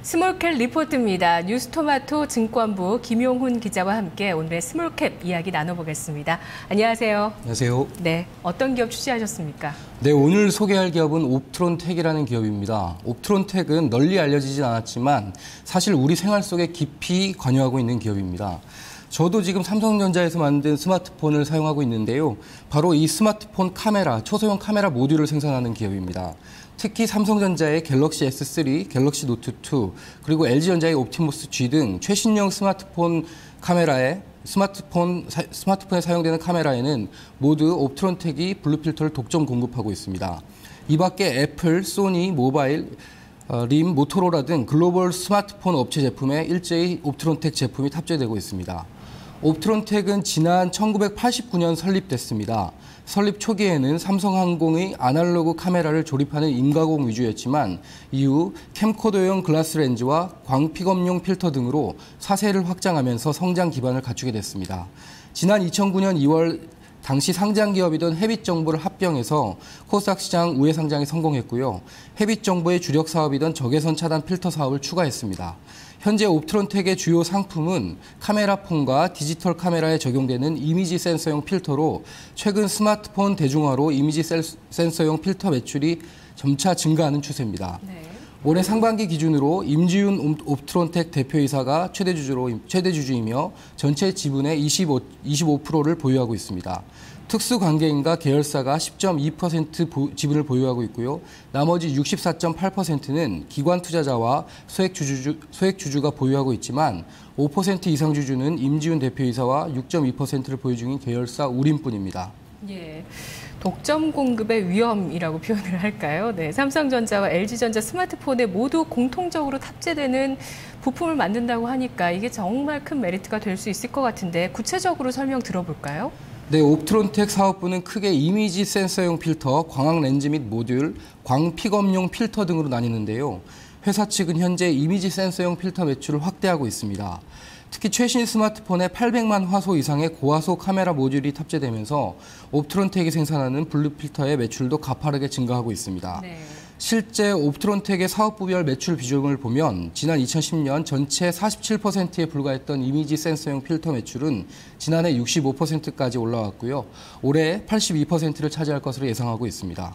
스몰캡 리포트입니다. 뉴스토마토 증권부 김용훈 기자와 함께 오늘의 스몰캡 이야기 나눠보겠습니다. 안녕하세요. 안녕하세요. 네, 어떤 기업 취재하셨습니까? 네, 오늘 소개할 기업은 옵트론텍이라는 기업입니다. 옵트론텍은 널리 알려지진 않았지만 사실 우리 생활 속에 깊이 관여하고 있는 기업입니다. 저도 지금 삼성전자에서 만든 스마트폰을 사용하고 있는데요. 바로 이 스마트폰 카메라, 초소형 카메라 모듈을 생산하는 기업입니다. 특히 삼성전자의 갤럭시 S3, 갤럭시 노트2, 그리고 LG전자의 옵티머스 G 등 최신형 스마트폰 카메라에 스마트폰에 사용되는 카메라에는 모두 옵트론텍이 블루 필터를 독점 공급하고 있습니다. 이 밖에 애플, 소니, 모바일, 림, 모토로라 등 글로벌 스마트폰 업체 제품에 일제히 옵트론텍 제품이 탑재되고 있습니다. 옵트론텍은 지난 1989년 설립됐습니다. 설립 초기에는 삼성항공의 아날로그 카메라를 조립하는 인가공 위주였지만 이후 캠코더용 글라스 렌즈와 광픽업용 필터 등으로 사세를 확장하면서 성장 기반을 갖추게 됐습니다. 지난 2009년 2월 당시 상장기업이던 헤빗정보를 합병해서 코스닥 시장 우회 상장에 성공했고요. 헤빗정보의 주력 사업이던 적외선 차단 필터 사업을 추가했습니다. 현재 옵트론텍의 주요 상품은 카메라폰과 디지털 카메라에 적용되는 이미지 센서용 필터로 최근 스마트폰 대중화로 이미지 센서용 필터 매출이 점차 증가하는 추세입니다. 네. 올해 상반기 기준으로 임지윤 옵트론텍 대표이사가 최대주주이며 전체 지분의 25%를 보유하고 있습니다. 특수관계인과 계열사가 10.2% 지분을 보유하고 있고요. 나머지 64.8%는 기관 투자자와 소액주주가 보유하고 있지만 5% 이상 주주는 임지윤 대표이사와 6.2%를 보유 중인 계열사 우림뿐입니다. 예. 독점 공급의 위험이라고 표현을 할까요? 네, 삼성전자와 LG전자 스마트폰에 모두 공통적으로 탑재되는 부품을 만든다고 하니까 이게 정말 큰 메리트가 될 수 있을 것 같은데 구체적으로 설명 들어볼까요? 네, 옵트론텍 사업부는 크게 이미지 센서용 필터, 광학 렌즈 및 모듈, 광픽업용 필터 등으로 나뉘는데요. 회사 측은 현재 이미지 센서용 필터 매출을 확대하고 있습니다. 특히 최신 스마트폰에 800만 화소 이상의 고화소 카메라 모듈이 탑재되면서 옵트론텍이 생산하는 블루 필터의 매출도 가파르게 증가하고 있습니다. 네. 실제 옵트론텍의 사업부별 매출 비중을 보면 지난 2010년 전체 47%에 불과했던 이미지 센서용 필터 매출은 지난해 65%까지 올라왔고요. 올해 82%를 차지할 것으로 예상하고 있습니다.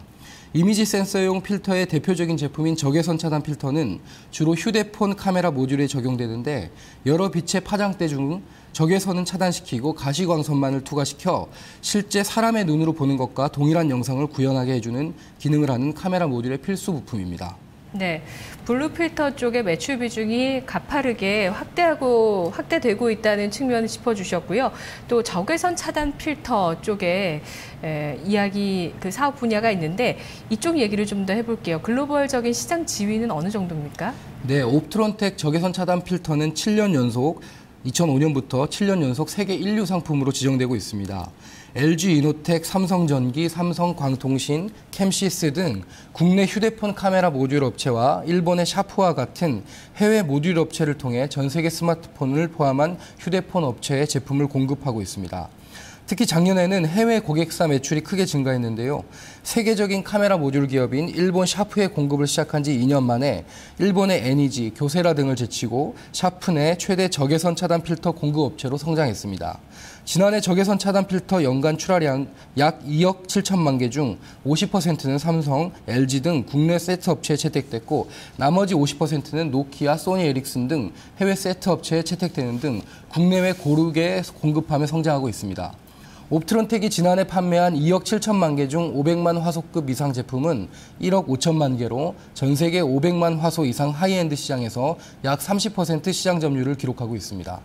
이미지 센서용 필터의 대표적인 제품인 적외선 차단 필터는 주로 휴대폰 카메라 모듈에 적용되는데 여러 빛의 파장대 중 적외선은 차단시키고 가시광선만을 투과시켜 실제 사람의 눈으로 보는 것과 동일한 영상을 구현하게 해주는 기능을 하는 카메라 모듈의 필수 부품입니다. 네, 블루 필터 쪽의 매출 비중이 가파르게 확대되고 있다는 측면을 짚어주셨고요. 또 적외선 차단 필터 쪽에 이야기 사업 분야가 있는데 이쪽 얘기를 좀 더 해볼게요. 글로벌적인 시장 지위는 어느 정도입니까? 네, 옵트론텍 적외선 차단 필터는 7년 연속 2005년부터 7년 연속 세계 1류 상품으로 지정되고 있습니다. LG이노텍, 삼성전기, 삼성광통신, 캠시스 등 국내 휴대폰 카메라 모듈 업체와 일본의 샤프와 같은 해외 모듈 업체를 통해 전 세계 스마트폰을 포함한 휴대폰 업체에 제품을 공급하고 있습니다. 특히 작년에는 해외 고객사 매출이 크게 증가했는데요. 세계적인 카메라 모듈 기업인 일본 샤프의 공급을 시작한 지 2년 만에 일본의 애니지, 교세라 등을 제치고 샤프 내 최대 적외선 차단 필터 공급 업체로 성장했습니다. 지난해 적외선 차단 필터 연간 출하량 약 2억 7천만 개 중 50%는 삼성, LG 등 국내 세트 업체에 채택됐고 나머지 50%는 노키아, 소니 에릭슨 등 해외 세트 업체에 채택되는 등 국내외 고르게 공급하며 성장하고 있습니다. 옵트론텍이 지난해 판매한 2억 7천만 개 중 500만 화소급 이상 제품은 1억 5천만 개로 전 세계 500만 화소 이상 하이엔드 시장에서 약 30% 시장 점유율을 기록하고 있습니다.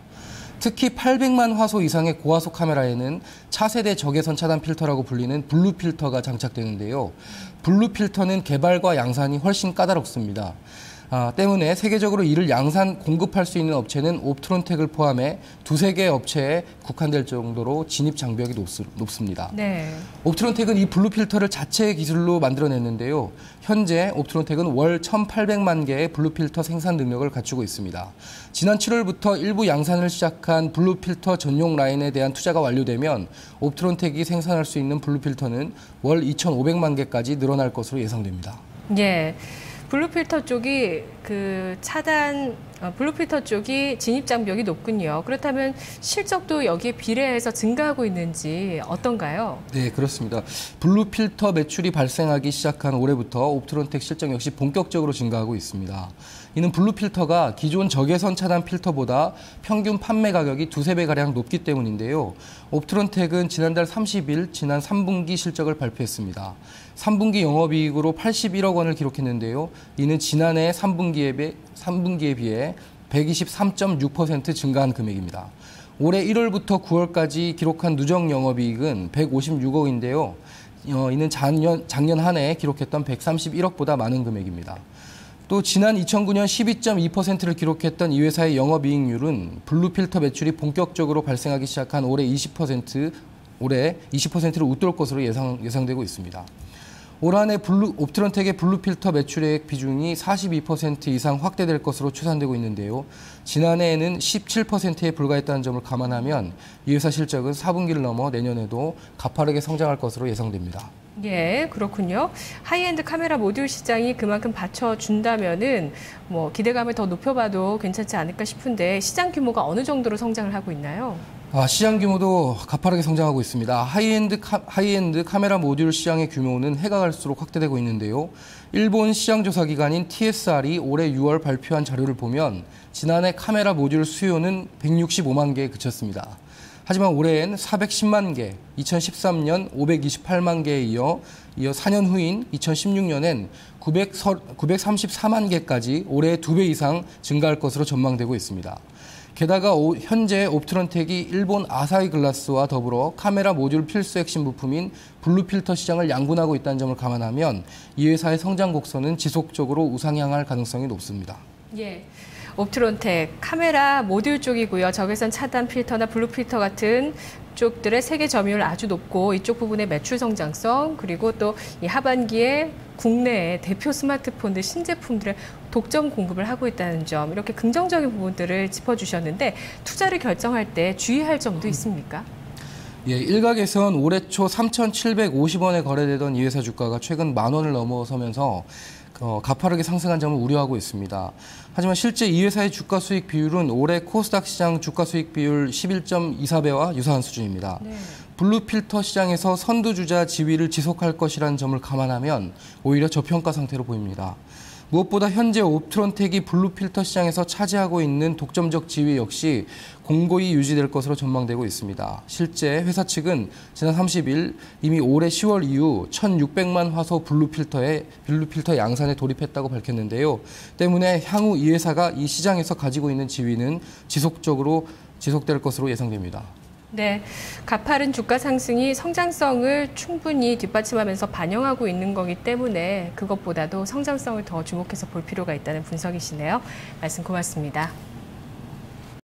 특히 800만 화소 이상의 고화소 카메라에는 차세대 적외선 차단 필터라고 불리는 블루 필터가 장착되는데요. 블루 필터는 개발과 양산이 훨씬 까다롭습니다. 때문에 세계적으로 이를 양산 공급할 수 있는 업체는 옵트론텍을 포함해 두세 개 업체에 국한될 정도로 진입 장벽이 높습니다. 네. 옵트론텍은 이 블루 필터를 자체의 기술로 만들어냈는데요. 현재 옵트론텍은 월 1,800만 개의 블루 필터 생산 능력을 갖추고 있습니다. 지난 7월부터 일부 양산을 시작한 블루 필터 전용 라인에 대한 투자가 완료되면 옵트론텍이 생산할 수 있는 블루 필터는 월 2,500만 개까지 늘어날 것으로 예상됩니다. 예. 블루필터 쪽이 블루필터 쪽이 진입 장벽이 높군요. 그렇다면 실적도 여기에 비례해서 증가하고 있는지 어떤가요? 네, 그렇습니다. 블루필터 매출이 발생하기 시작한 올해부터 옵트론텍 실적 역시 본격적으로 증가하고 있습니다. 이는 블루필터가 기존 적외선 차단 필터보다 평균 판매 가격이 2~3배가량 높기 때문인데요. 옵트론텍은 지난달 30일 지난 3분기 실적을 발표했습니다. 3분기 영업이익으로 81억 원을 기록했는데요. 이는 지난해 3분기에 비해 123.6% 증가한 금액입니다. 올해 1월부터 9월까지 기록한 누적 영업이익은 156억인데요. 이는 작년 한 해 기록했던 131억보다 많은 금액입니다. 또 지난 2009년 12.2%를 기록했던 이 회사의 영업이익률은 블루필터 매출이 본격적으로 발생하기 시작한 올해 20%를 웃돌 것으로 예상되고 있습니다. 올 한 해 옵트론텍의 블루필터 매출액 비중이 42% 이상 확대될 것으로 추산되고 있는데요. 지난해에는 17%에 불과했다는 점을 감안하면 이 회사 실적은 4분기를 넘어 내년에도 가파르게 성장할 것으로 예상됩니다. 예, 그렇군요. 하이엔드 카메라 모듈 시장이 그만큼 받쳐준다면은 기대감을 더 높여봐도 괜찮지 않을까 싶은데 시장 규모가 어느 정도로 성장을 하고 있나요? 시장 규모도 가파르게 성장하고 있습니다. 하이엔드 카메라 모듈 시장의 규모는 해가 갈수록 확대되고 있는데요. 일본 시장조사기관인 TSR이 올해 6월 발표한 자료를 보면 지난해 카메라 모듈 수요는 165만 개에 그쳤습니다. 하지만 올해엔 410만 개, 2013년 528만 개에 이어 4년 후인 2016년엔 934만 개까지 올해 2배 이상 증가할 것으로 전망되고 있습니다. 게다가 현재 옵트론텍이 일본 아사히 글라스와 더불어 카메라 모듈 필수 핵심 부품인 블루필터 시장을 양분하고 있다는 점을 감안하면 이 회사의 성장 곡선은 지속적으로 우상향할 가능성이 높습니다. 예. 옵트론텍 카메라 모듈 쪽이고요. 적외선 차단 필터나 블루필터 같은 쪽들의 세계 점유율 아주 높고 이쪽 부분의 매출 성장성 그리고 또 이 하반기에 국내의 대표 스마트폰들 신제품들의 독점 공급을 하고 있다는 점 이렇게 긍정적인 부분들을 짚어주셨는데 투자를 결정할 때 주의할 점도 있습니까? 예, 일각에선 올해 초 3,750원에 거래되던 이 회사 주가가 최근 10,000원을 넘어서면서 가파르게 상승한 점을 우려하고 있습니다. 하지만 실제 이 회사의 주가 수익 비율은 올해 코스닥 시장 주가 수익 비율 11.24배와 유사한 수준입니다. 네. 블루필터 시장에서 선두주자 지위를 지속할 것이라는 점을 감안하면 오히려 저평가 상태로 보입니다. 무엇보다 현재 옵트론텍이 블루필터 시장에서 차지하고 있는 독점적 지위 역시 공고히 유지될 것으로 전망되고 있습니다. 실제 회사 측은 지난 30일 이미 올해 10월 이후 1,600만 화소 블루필터 양산에 돌입했다고 밝혔는데요. 때문에 향후 이 회사가 이 시장에서 가지고 있는 지위는 지속될 것으로 예상됩니다. 네, 가파른 주가 상승이 성장성을 충분히 뒷받침하면서 반영하고 있는 거기 때문에 그것보다도 성장성을 더 주목해서 볼 필요가 있다는 분석이시네요. 말씀 고맙습니다.